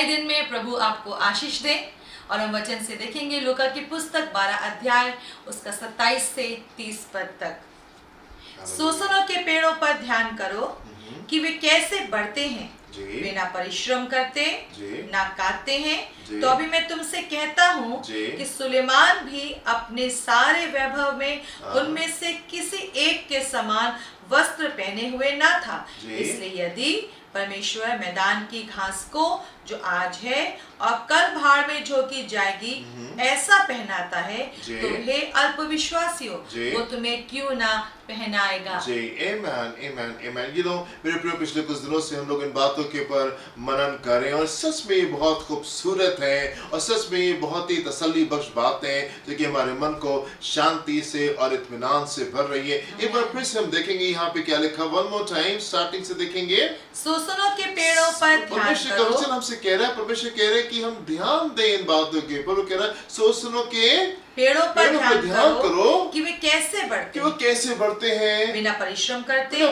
नए दिन में प्रभु आपको आशीष दे। और हम वचन से देखेंगे लूका की पुस्तक 12 अध्याय उसका 27 से 30 पद तक। सोसनों के पेड़ों पर ध्यान करो कि वे कैसे बढ़ते हैं, वे ना परिश्रम करते ना काटते हैं। तो अभी मैं तुमसे कहता हूँ कि सुलेमान भी अपने सारे वैभव में उनमें से किसी एक के समान वस्त्र पहने हुए ना था। इसलिए यदि परमेश्वर मैदान की घास को जो आज है और कल भाड़ में झोंकी जाएगी ऐसा पहनाता है, तो हे अल्पविश्वासियों, वो तुम्हें क्यों ना पहनाएगा। Amen, amen, amen. मेरे प्रिय, पिछले कुछ दिनों से हम लोग इन बातों के ऊपर मनन कर रहे हैं और सच में ये बहुत खूबसूरत है और सच में ये बहुत ही तसल्ली बख्श बातें हैं जो कि हमारे मन को शांति से और इत्मीनान से भर रही है। एक बार फिर से हम देखेंगे यहाँ पे क्या लिखा। वन मोर टाइम स्टार्टिंग से देखेंगे। सोसनों के पेड़ों पर ध्यान करो। वचन हमसे कह रहा है, परमेश्वर कह रहे हैं कि हम ध्यान दें इन बातों के ऊपर। वो कह रहा है सोसनों के पेड़ों पर ध्यान करो कि वे कैसे बढ़ते हैं, बिना परिश्रम करते ना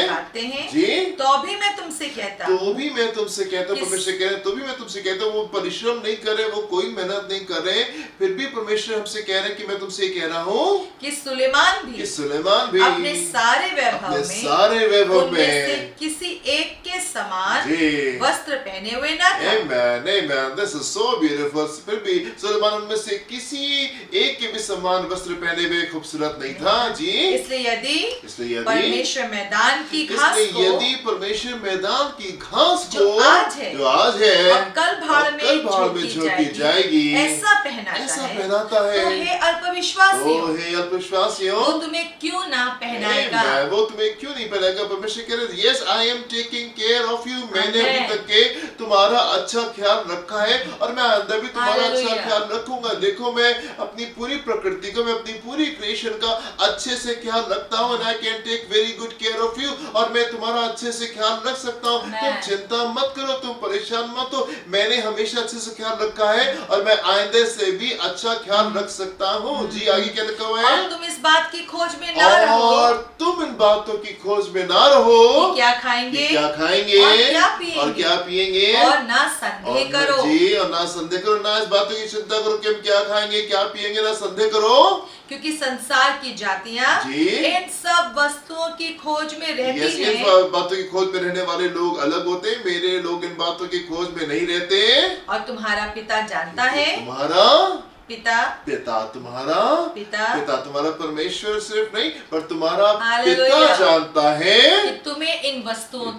काटते हैं। जी, तो भी मैं तुमसे कहता हूँ, परमेश्वर कह रहे हैं, तो भी मैं तुमसे कहता हूँ, वो परिश्रम नहीं कर रहे, वो कोई मेहनत नहीं कर रहे, फिर भी परमेश्वर हमसे कह रहे हैं कि मैं तुमसे कह रहा हूँ कि सुलेमान भी अपने सारे वैभव में किसी एक के समान वस्त्र पहने हुए ना था। Amen, amen. This is so beautiful. फिर भी सुलेमान उनमें से किसी एक के भी समान वस्त्र पहने हुए खूबसूरत नहीं था। जी, इसलिए यदि परमेश्वर मैदान की घास को, यदि परमेश्वर मैदान की घास को जो आज है और कल भाड़ में झोंकी जाएगी ऐसा पहनाता है, तो हे अल्पविश्वासियों, वो तुम्हें क्यों ना पहनाएगा। वो तुम्हें क्यों नहीं पहनाएगा। परमेश्वर कह रहे, yes I am taking care of you. मैंने अभी तक के तुम्हारा अच्छा ख्याल रखा है और मैं अंदर भी तुम्हारा अच्छा ख्याल रखूंगा। देखो, मैं अपनी पूरी प्रकृति को, मैं अपनी पूरी क्रिएशन का अच्छे से ख्याल रखता हूँ। and I can take very good care of you। और मैं तुम्हारा अच्छे से ख्याल रख सकता हूँ। तुम चिंता मत करो, तुम परेशान मत हो। मैंने हमेशा अच्छे से ख्याल रखा है और मैं आइंदे से भी अच्छा ख्याल रख सकता हूँ। जी, आगे क्या लिखा हुआ है। और तुम इस बात की खोज में ना रहो, और तुम इन बातों की खोज में ना रहो कि क्या खाएंगे और क्या पिएंगे और ना संदेह करो। जी, और ना संदेह करो, ना इस बातों की चिंता करो कि हम क्या खाएंगे क्या पिएंगे, ना संदेह करो, क्योंकि संसार की जातियां इन सब वस्तुओं की खोज में रहती हैं। इन बातों की खोज में रहने वाले लोग अलग होते हैं, मेरे लोग इन बातों की खोज में नहीं रहते। और तुम्हारा पिता जानता है, तुम्हारा पिता तुम्हारा परमेश्वर सिर्फ नहीं पर तुम्हारा पिता जानता है कि तुम्हें इन वस्तुओं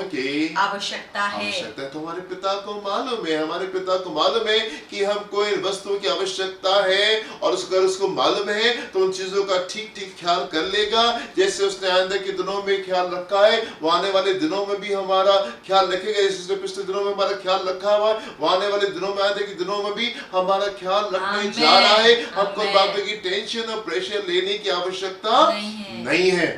की आवश्यकता है। तुम्हारे पिता को मालूम है, हमारे पिता को मालूम है कि हमको इन वस्तुओं की आवश्यकता है और उसको मालूम है तो उन चीजों का ठीक ख्याल कर लेगा। जैसे उसने आइंदा के दिनों में ख्याल रखा है, वो आने वाले दिनों में भी हमारा ख्याल रखेगा। जैसे उसने पिछले दिनों में हमारा ख्याल रखा हुआ है, वो आने वाले दिनों में, आइंदा के दिनों में भी हमारा ख्याल रखने जा रहा है। हमको बातों की टेंशन और प्रेशर लेने की आवश्यकता नहीं है।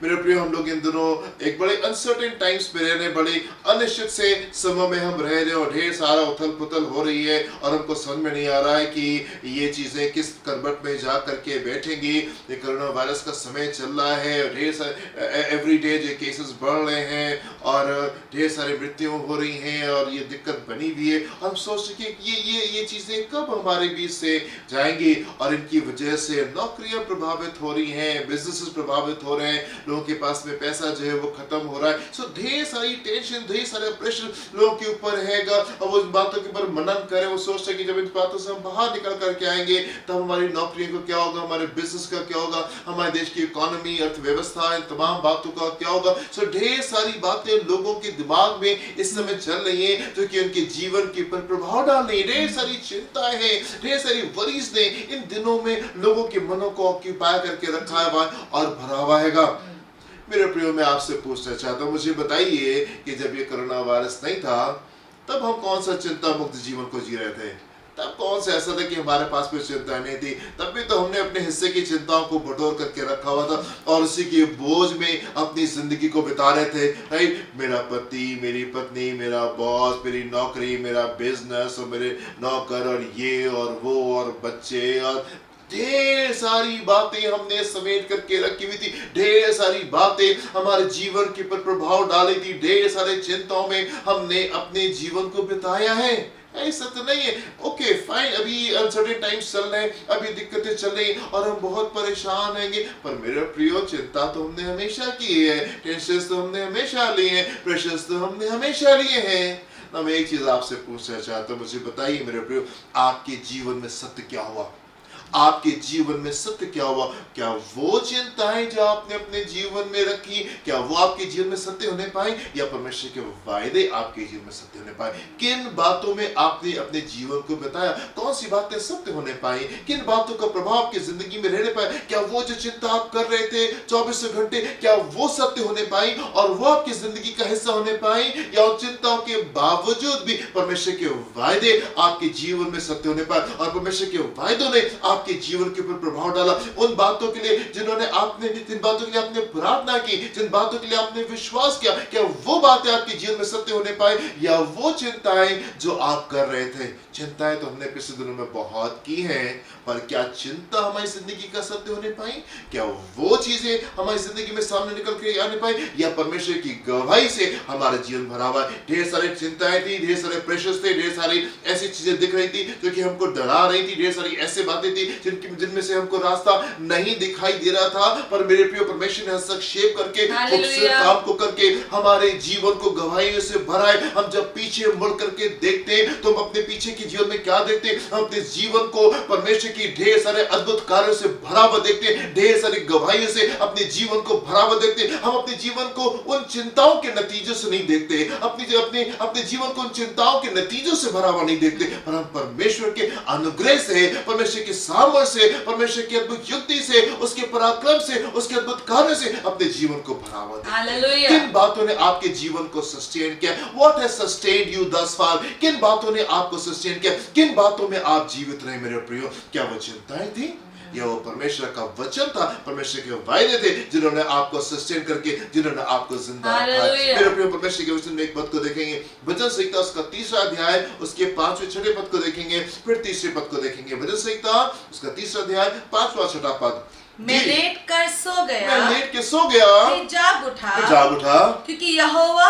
मेरे प्रिय, हम लोग इन दिनों एक बड़े अनसर्टेन टाइम्स पे रह रहे हैं, बड़े अनिश्चित से समय में हम रह रहे हैं और ढेर सारा उथल पुथल हो रही है और हमको समझ में नहीं आ रहा है कि ये चीजें किस करवट में जा करके बैठेंगी। ये कोरोना वायरस का समय चल रहा है और ढेर सारे एवरी डे जो केसेस बढ़ रहे हैं और ढेर सारी मृत्युएं हो रही हैं और ये दिक्कत बनी हुई है। हम सोच रहे कि ये चीजें कब हमारे बीच से जाएंगी और इनकी वजह से नौकरियां प्रभावित हो रही हैं, बिजनेसेस प्रभावित हो रहे हैं, लोगों के पास में पैसा जो है वो खत्म हो रहा है। सो ढेर सारी टेंशन, ढेर सारे प्रेशर लोगों के ऊपर रहेगा और वो इन बातों के ऊपर मनन करें। वो सोचते हैं कि जब इन बातों से हम बाहर निकल करके आएंगे तब हमारी नौकरियों का क्या होगा, हमारे बिजनेस का क्या होगा, हमारे देश की इकोनॉमी, अर्थव्यवस्था, इन तमाम बातों का क्या होगा। सो ढेर सारी बातें लोगों के दिमाग में इस समय चल रही है जो कि उनके जीवन के ऊपर प्रभाव डाल रही है। ढेर सारी चिंताएं हैं, ढेर सारी वरीज ने इन दिनों में लोगों के मनों को ऑक्यूपाई करके रखा हुआ और भरा हुआ है। मेरे प्रियो, मैं आपसे पूछना चाहता हूँ, मुझे बताइए कि जब ये कोरोना वायरस नहीं था तब हम कौन सा चिंता मुक्त जीवन को जी रहे थे? तब कौन सा ऐसा था कि हमारे पास कोई चिंता नहीं थी? तब भी तो हमने अपने हिस्से की चिंताओं को बटोर करके रखा हुआ था और उसी के बोझ में अपनी जिंदगी को बिता रहे थे। राइट, मेरा पति, मेरी पत्नी, मेरा बॉस, मेरी नौकरी, मेरा बिजनेस और मेरे नौकर और ये और वो और बच्चे और ढेर सारी बातें हमने समेट करके रखी हुई थी, ढेर सारी बातें हमारे जीवन के पर प्रभाव डाली थी, ढेर सारे चिंताओं में हमने अपने जीवन को बिताया है। ऐसा तो नहीं है, ओके फाइन, अभी अनसर्टेन टाइम्स चल रहे हैं, अभी दिक्कतें चल रही और हम बहुत परेशान होंगे, पर मेरे प्रियो चिंता तो हमने हमेशा की है, टेंशन तो हमने हमेशा लिए हैं, प्रेशर्स तो हमने हमेशा लिए हैं ना। मैं एक चीज आपसे पूछना चाहता हूँ, मुझे बताइए मेरे प्रियो, आपके जीवन में सत्य क्या हुआ? आपके जीवन में सत्य क्या हुआ? क्या वो चिंताएं जो आपने अपने जीवन में रखी, क्या वो आपके जीवन में सत्य होने पाए, या परमेश्वर के वायदे आपके जीवन में सत्य होने पाए? किन बातों में आपने अपने जीवन को बताया? कौन सी बातें सत्य होने पाई? किन बातों का प्रभाव आपकी जिंदगी में रहने पाए? क्या वो जो चिंता आप कर रहे थे 24 घंटे, क्या वो सत्य होने पाई और वो आपकी जिंदगी का हिस्सा होने पाई, या उन चिंताओं के बावजूद भी परमेश्वर के वायदे आपके जीवन में सत्य होने पाए और परमेश्वर के वायदों ने आपके जीवन के ऊपर प्रभाव डाला? उन बातों के लिए जिन बातों के लिए आपने प्रार्थना की, जिन बातों के लिए आपने विश्वास किया, क्या वो बातें आपके जीवन में सत्य होने पाए, या वो चिंताएं जो आप कर रहे थे? चिंताएं तो हमने पिछले दिनों में बहुत की हैं, पर क्या चिंता हमारी जिंदगी का सत्य होने पाई? क्या वो चीजें हमारी जिंदगी में सामने निकल के आने पाई, या परमेश्वर की गवाही से हमारा जीवन भरा हुआ है? ढेर सारी चिंताएं थी, ढेर सारे प्रेशर्स थे, ढेर सारी ऐसी चीजें दिख रही थी जो कि हमको डरा रही थी, ढेर सारी ऐसी बातें थी जिनमें से हमको रास्ता नहीं दिखाई दे रहा था, पर मेरे प्रिय परमेश्वर ने हस्तक्षेप करके खूबसूरत काम को करके हमारे जीवन को गवाहियों से भरा है। हम जब पीछे मुड़ करके देखते हैं तो हम अपने पीछे के जीवन में क्या देखते हैं? हम अपने जीवन को परमेश्वर की ढेर सारे अद्भुत कार्यों से भरा हुआ देखते हैं, ढेर सारी गवाहियों से अपने जीवन को भरा हुआ देखते हैं। हम अपने जीवन को उन चिंताओं के नतीजों से नहीं देखते, अपने जीवन को उन चिंताओं के नतीजों से भरा हुआ नहीं देखते, पर हम परमेश्वर के अनुग्रह से, परमेश्वर के सामर्थ्य से, परमेश्वर की अद्भुत युक्ति से, उसके पराक्रम से, उसके अद्भुत कार्य से अपने जीवन को भरा हुआ देखते हैं। किन बातों ने आपके जीवन को सस्टेन किया? What has sustained you thus far? किन बातों ने आपको सस्टेन किया? किन बातों में आप जीवित रहे मेरे प्रियो? क्या वो चिंताएं थी, या वो परमेश्वर का वचन था, परमेश्वर के वायदे थे जिन्होंने आपको सस्टेन करके, जिन्होंने आपको जिंदा रखा है? मेरे प्रिय, परमेश्वर के वचन में एक पद को देखेंगे, भजन संहिता उसका 3रा अध्याय उसके 5वें 6वें पद को देखेंगे, फिर 3रे पद को देखेंगे। भजन संहिता उसका 3रा अध्याय 5वां 6वां पद। मैं लेट कर सो गया, मैं लेट के सो गया, फिर जाग उठा, क्योंकि यहोवा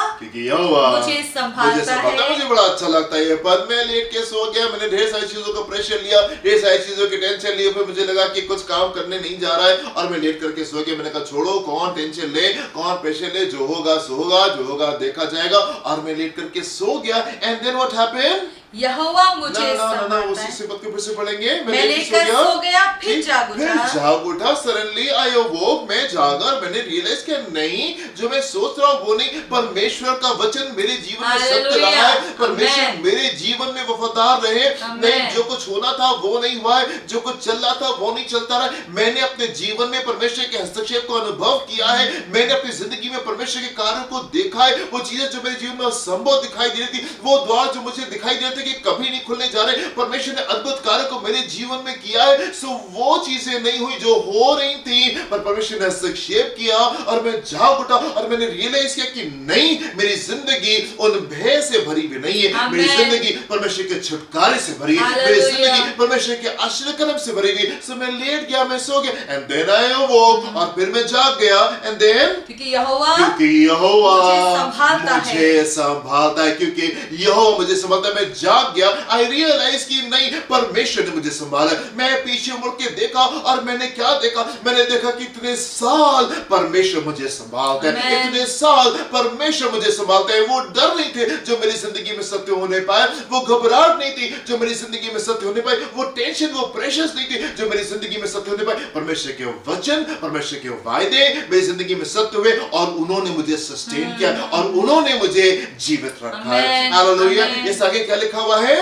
मुझे संभालता है। मुझे बड़ा अच्छा लगता है ये पद, मैं लेट के सो गया। मैंने ढेर सारी चीजों का प्रेशर लिया, ढेर सारी चीजों की टेंशन ली, फिर मुझे लगा कि कुछ काम करने नहीं जा रहा है और मैं लेट करके सो गया। मैंने कहा छोड़ो, कौन टेंशन ले, कौन प्रेशर ले, जो होगा सो होगा, जो होगा देखा जाएगा। और मैं लेट करके सो गया, एंड देन व्हाट हैपेंड? यहोवा मुझे संभालता है। उसी से पद के फिर से पढ़ेंगे। मैं लेकर सो गया, फिर जाग उठा। सडनली आई अवोक, मैं जागा और मैंने रियलाइज किया नहीं, जो मैं सोच रहा हूँ वो नहीं, परमेश्वर का वचन मेरे जीवन में सत्य रहा है। परमेश्वर मेरे जीवन में वफादार रहे। नहीं, जो कुछ होना था वो नहीं हुआ है, जो कुछ चल रहा था वो नहीं चलता रहा। मैंने अपने जीवन में परमेश्वर के हस्तक्षेप को अनुभव किया है। मैंने अपनी जिंदगी में परमेश्वर के कार्यों को देखा है। वो चीजें जो मेरे जीवन में असंभव दिखाई दे रही थी, वो द्वार जो मुझे दिखाई दे रहे थे कि कभी नहीं खुलने जा रहे, परमेश्वर ने अद्भुत कार्य को मेरे जीवन में किया है। सो वो चीजें नहीं हुई जो हो रही थी, पर परमेश्वर ने हस्तक्षेप किया और मैं जाग उठा और मैंने रियलाइज किया कि नहीं, मेरी जिंदगी उन भय से भरी भी नहीं है। मेरी जिंदगी परमेश्वर के छुटकारे से भरी है। मेरी जिंदगी परमेश्वर के आश्चर्य कर्म से भरी हुई। सो मैं लेट गया, मैं सो गया, एंड देन आई अवोक, और फिर मैं जाग गया, एंड देन क्योंकि यहोवा मुझे संभालता है, क्योंकि यहोवा मुझे संभालता है। मैं जाग गया, आई रियलाइज कि नहीं, परमेश्वर ने मुझे संभाला। मैं पीछे मुड़ के देखा और मैंने क्या देखा? मैंने देखा कि इतने साल परमेश्वर मुझे संभालता है, इतने साल परमेश्वर मुझे संभालता है। वो डर नहीं थे जो मेरी जिंदगी में सत्य होने पाए, वो घबराहट नहीं थी जो मेरी जिंदगी में सत्य होने पाए, वो टेंशन, वो प्रेशर्स नहीं थी जो मेरी जिंदगी में सत्य होने पाए। परमेश्वर के वचन, परमेश्वर के वायदे मेरी जिंदगी में सत्य हुए और उन्होंने मुझे सस्टेन किया और उन्होंने मुझे जीवित रखा है। हालेलुया। इस आगे क्या लिखा हुआ है?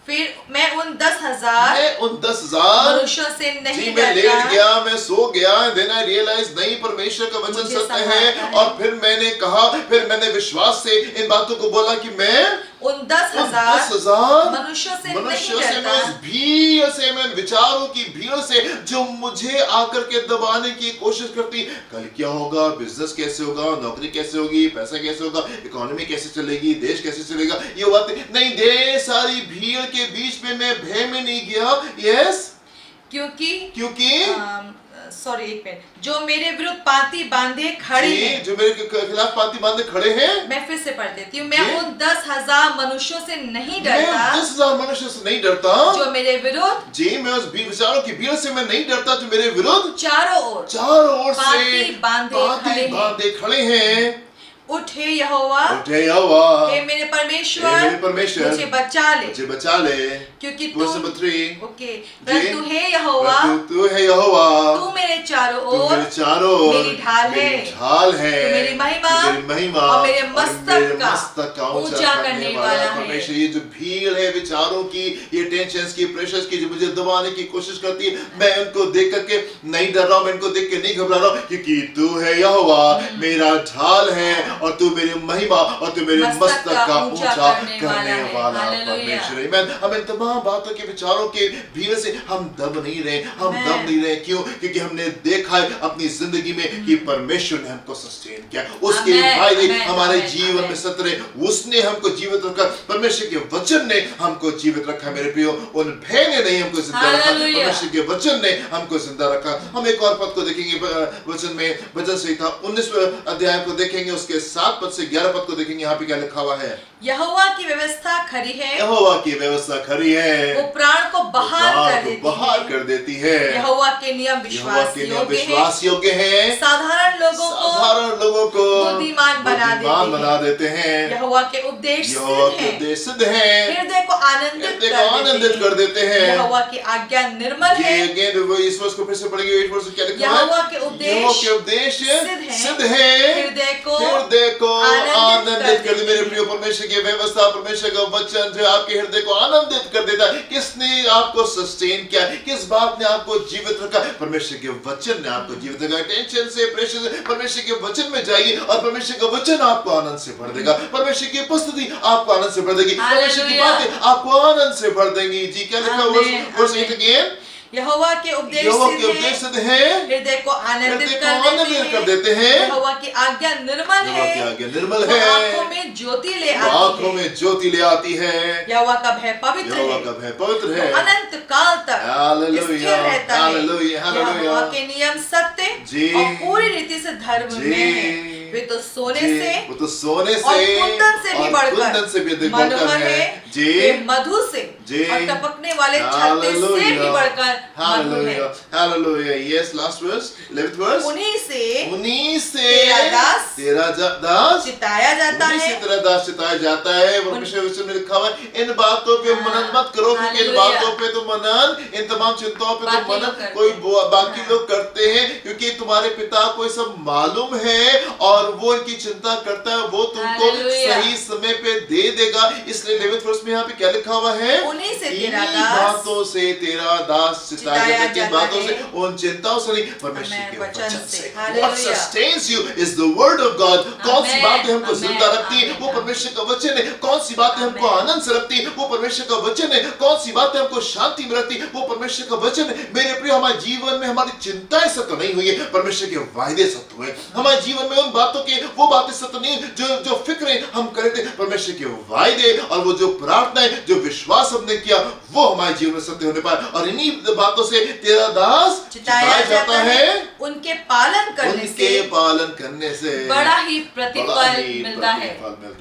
फिर मैं उन 10,000 मनुष्यों से नहीं मैं लेट गया, मैं सो गया, देन आई रियलाइज नहीं, परमेश्वर का वचन सत्य है। और फिर मैंने कहा, फिर मैंने विश्वास से इन बातों को बोला कि मैं उन 10,000 मनुष्यों से मैं उस भीड़ से, मैं विचारों की भीड़ से जो मुझे आकर के दबाने की कोशिश करती, कल क्या होगा, बिजनेस कैसे होगा, नौकरी कैसे होगी, पैसा कैसे होगा, इकोनॉमी कैसे चलेगी, देश कैसे चलेगा, ये बात नहीं। ढेर सारी भीड़ के बीच में मैं भय में नहीं गया। यस, क्योंकि सॉरी एक मिनट, जो मेरे विरुद्ध पांति बांधे खड़े जी, हैं। जो मेरे खिलाफ पांति बांधे खड़े हैं। मैं फिर से पढ़ देती हूँ। मैं जी। उन 10,000 मनुष्यों से नहीं मैं डरता 10,000 मनुष्य से नहीं डरता। जो मेरे विरुद्ध जी, मैं उस विचारों की भीड़ से मैं नहीं डरता जो मेरे विरुद्ध चारों ओर चारों ओर से पांति बांधे खड़े हैं। उठ हे यहोवा, उठे यहोवा, हे मेरे परमेश्वर, मुझे बचा ले, क्योंकि तू Verse number 3, ओके, परंतु हे यहोवा, तू है यहोवा, तू मेरे चारों तू ओर मेरे चारों ओर मेरी ढाल है, है, तू मेरी महिमा और मेरे मस्तक का ऊंचा करने वाला है। परमेश्वर, ये जो भीड़ है विचारों की, ये टेंशन्स की, प्रेशर्स की, जो मुझे दबाने की कोशिश करती है, मैं उनको देख करके नहीं डर रहा हूं, मैं इनको देख के नहीं घबरा रहा हूं, क्योंकि तू है यहोवा, मेरा ढाल है, और तू मेरी महिमा और तू मेरे मस्तक का ऊंचा करने वाला परमेश्वर। आमीन। हम इन तमाम बातों के विचारों के भीड़ से हम दब नहीं रहे, क्यों? क्योंकि हमने देखा है अपनी जिंदगी में कि परमेश्वर ने हमको सस्टेन किया, उसके फायदे हमारे जीवन में सत रहे, उसने हमको जीवित रखा, परमेश्वर के वचन ने हमको जीवित रखा मेरे प्रियो, उन भय ने नहीं हमको जिंदा रखा, परमेश्वर के वचन ने हमको जिंदा रखा। हम एक और पद को देखेंगे वचन में, भजन संहिता 19वें अध्याय को देखेंगे, उसके 7 पद से 11 पद को देखेंगे। यहाँ पे क्या लिखा हुआ है? यहोवा की व्यवस्था खरी है, यहोवा की व्यवस्था खरी है, वो प्राण को बहाल कर देती है। यहोवा के नियम विश्वास योग्य है, साधारण लोगों को बुद्धिमान बना देते हैं। यहोवा के उपदेश सिद्ध है, हृदय को आनंदित कर देते हैं। यहोवा की आज्ञा निर्मल है। इस वर्ष को फिर से पढ़ेंगे, 8 वर्ष क्या लिखा है? यहोवा के उपदेश सिद्ध है, हृदय को आनंदित कर दे। मेरे प्रिय, परमेश्वर की व्यवस्था, परमेश्वर का वचन जो आपके हृदय को आनंदित कर देता है। किसने आपको सस्टेन किया? किस बात ने आपको जीवित रखा? परमेश्वर के वचन ने आपको जीवित रखा। टेंशन से, प्रेशर से परमेश्वर के वचन में जाइए और परमेश्वर का वचन आपको आनंद से भर देगा। परमेश्वर की उपस्थिति आपको आनंद से भर देगी, परमेश्वर की बातें आपको आनंद से भर देंगी। जी, क्या लिखा वर्स 8 अगेन? यहोवा के उपदेश सिद्ध है, हृदय को आनंदित कर देते हैं। यहोवा की आज्ञा निर्मल है, आंखों में ज्योति ले आती है। यहोवा का भय पवित्र है, अनंत काल तक स्थिर रहता है। यहोवा के नियम सत्य और पूरी रीति से धर्म में वे तो सोने से और कुंदन से भी बढ़कर मनोहर है, वे मधु से और टपकने वाले छत्ते से भी बढ़कर मधुर है। Hallelujah. Yes, last verse, 11th verse. उन्हीं से तेरा दास चिताया जाता है। तेरा दास चिताया जाता है। परमेश्वर वचन में लिखा हुआ है, इन बातों पे मनन मत करो, क्योंकि इन बातों पे तो मनन, इन तमाम चिंताओं पे तो मनन कोई बाकी लोग करते हैं, क्योंकि तुम्हारे पिता को सब मालूम है और वो इनकी चिंता करता है, वो तुमको सही समय पे दे देगा। इसलिए 11th वर्स में यहाँ पे क्या लिखा हुआ है? उन्हीं बातों से तेरा दास चिताया जाता है, बातों से, उन चिंताओं से नहीं, परमेश्वर के वचन से। What sustains you is the word of God। कौन सी बातें हमको जिंदा रखती है? वो परमेश्वर का वचन है। कौन सी बातें हमको आनंद से रखती है? वो परमेश्वर का वचन है। कौन सी बातें हमको शांति में रखती है? वो परमेश्वर का वचन है। मेरे प्रिय, हमारे जीवन में हमारी चिंताएं सत्य नहीं हुई है, परमेश्वर के वायदे सत्य हुए। हमारे जीवन में उन बातों के, वो बातें सत्य नहीं जो फिक्रें हम करे थे, परमेश्वर के वायदे और वो जो प्रार्थनाएं, जो विश्वास हमने किया, वो हमारे जीवन में सत्य होने पाए। और इन्हीं बातों से तेरा दास चिताया जाता है। उनके पालन करने से बड़ा ही प्रतिफल मिलता है।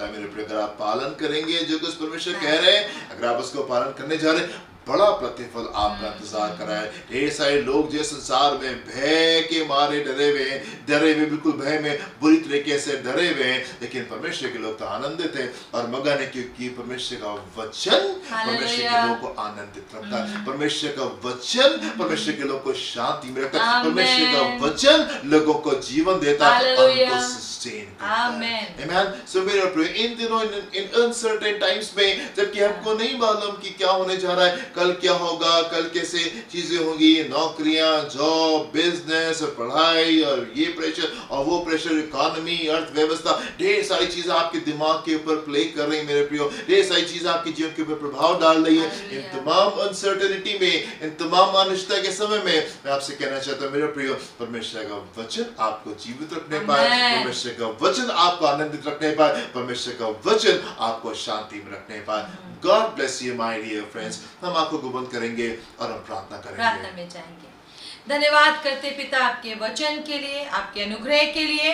मेरे प्रिय, अगर आप पालन करेंगे जो कुछ परमेश्वर कह रहे हैं, अगर आप उसको पालन करने जा रहे हैं, बड़ा प्रतिफल आपका इंतजार कर रहा है। ढेर सारे लोग जो संसार में भय के मारे डरे हुए, बिल्कुल भय में बुरी तरीके से डरे हुए, लेकिन परमेश्वर के लोग तो आनंदित हैं और मगन है, क्योंकि परमेश्वर का वचन परमेश्वर के लोगों को आनंदित रखता है। परमेश्वर का वचन परमेश्वर के लोगों को शांति में रखता है। परमेश्वर का वचन लोगों को जीवन देता है और उनको सस्टेन करता है। आमीन। सो मेरे प्रिय, इन दिनों, इन अनसर्टेन टाइम्स में, जबकि हमको नहीं मालूम कि क्या होने जा रहा है, कल क्या होगा, कल कैसे चीजें होंगी, नौकरियां, जॉब, बिजनेस, पढ़ाई और ये प्रेशर और वो प्रेशर, इकोनॉमी, अर्थव्यवस्था, ढेर सारी चीजें आपके दिमाग के ऊपर प्ले कर रही है मेरे प्रियो। ढेर सारी चीजें आपके जीवन के ऊपर प्रभाव डाल रही है। इन तमाम अनसर्टेनिटी में, इन तमाम अनिश्चितता के समय में मैं आपसे कहना चाहता हूँ मेरे प्रियो, परमेश्वर का वचन आपको जीवित रखने पाए, परमेश्वर परमेश्वर का वचन आपको आनंदित रखने पाए, परमेश्वर का वचन आपको शांति में रखने पाए। God bless you my dear friends. हम आंखों को बंद करेंगे और हम प्रार्थना प्रार्थना करेंगे। में जाएंगे। धन्यवाद करते पिता आपके वचन के लिए, आपके अनुग्रह के लिए,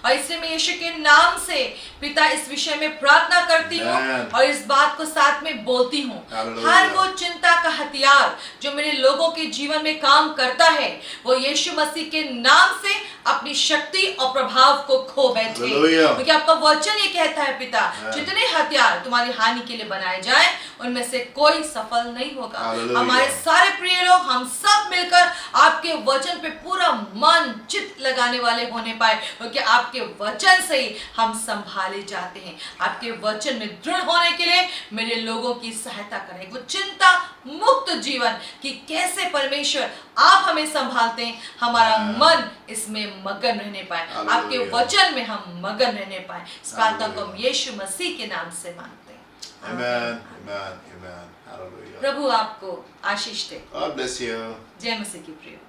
और इसलिए मैं यीशु के नाम से पिता इस विषय में प्रार्थना करती हूँ Amen. और इस बात को साथ में बोलती हूँ। Hallelujah. हर वो चिंता का हथियार जो मेरे लोगों के जीवन में काम करता है, वो यीशु मसीह के नाम से अपनी शक्ति और प्रभाव को खो बैठे, Hallelujah. क्योंकि आपका वचन ये कहता है पिता, Amen. जितने हथियार तुम्हारी हानि के लिए बनाए जाए उनमें से कोई सफल नहीं होगा। Hallelujah. हमारे सारे प्रिय लोग, हम सब मिलकर आपके वचन पे पूरा मन चित्त लगाने वाले होने पाए, क्योंकि आपके वचन से ही हम संभाले जाते हैं। आपके वचन में दृढ़ होने के लिए मेरे लोगों की सहायता करें, वो चिंता मुक्त जीवन कि कैसे परमेश्वर आप हमें संभालते हैं, हमारा मन इसमें मगन रहने पाए, आपके वचन में हम मगन रहने पाए। इस प्रार्थना को हम यीशु मसीह के नाम से मांगते हैं। Amen. Amen. Amen. Hallelujah. प्रभु आपको आशीष दे। God bless you. जय मसीह की प्रिय।